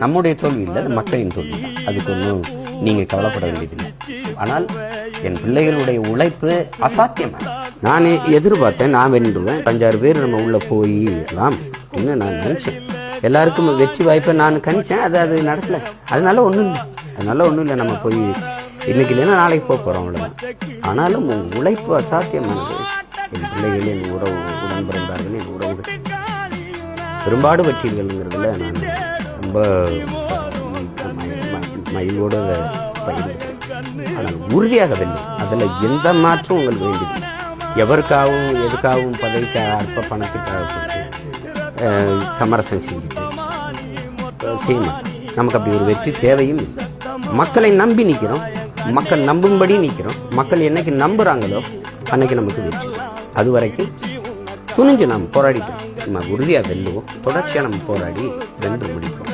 நம்முடைய தோல்வி இல்லை, அது மக்களின் தோல்வி தான். அதுக்கு ஒன்றும் நீங்கள் கவலைப்பட வேண்டியதில்லை. ஆனால் என் பிள்ளைகளுடைய உழைப்பு அசாத்தியமாக. நான் எதிர்பார்த்தேன் நான் வென்றுவேன், 5-6 பேர் நம்ம உள்ளே போயிடலாம் இன்னும் நான் நினச்சேன். எல்லாருக்கும் வெற்றி வாய்ப்பை நான் கணிச்சேன். அது நடக்கலை. அதனால ஒன்றும் இல்லை. நம்ம போய் இன்னைக்கு இல்லைன்னா நாளைக்கு போக போகிறோம், அவ்வளோதான். ஆனாலும் உன் உழைப்பு அசாத்தியமானது. என் பிள்ளைகள், என் உடன் பிறந்தார்கள், என் உறவுகள் பெரும்பாடு பற்றியல்கள்ங்கிறதுல நான் ரொம்ப மகிழ்வோடு அதை பகிர்ந்துக்கிறேன். ஆனால் உறுதியாக வெல்லும், அதில் எந்த மாற்றம் உங்களுக்கு வேண்டியது. எவருக்காகவும் எதுக்காகவும் பதவிக்காக அற்ப பணத்துக்காக கொடுத்து சமரசம் செஞ்சுட்டு செய்யணும். நமக்கு அப்படி ஒரு வெற்றி தேவையும் இல்லை. மக்களை நம்பி நிற்கிறோம், மக்கள் நம்பும்படி நிற்கிறோம். மக்கள் என்னைக்கு நம்புகிறாங்களோ அன்னைக்கு நமக்கு வெற்றி. அது வரைக்கும் துணிஞ்சு நாம் போராடிட்டோம். நம்ம உறுதியாக வெல்லுவோம். தொடர்ச்சியாக நம்ம போராடி வென்று முடிப்போம்.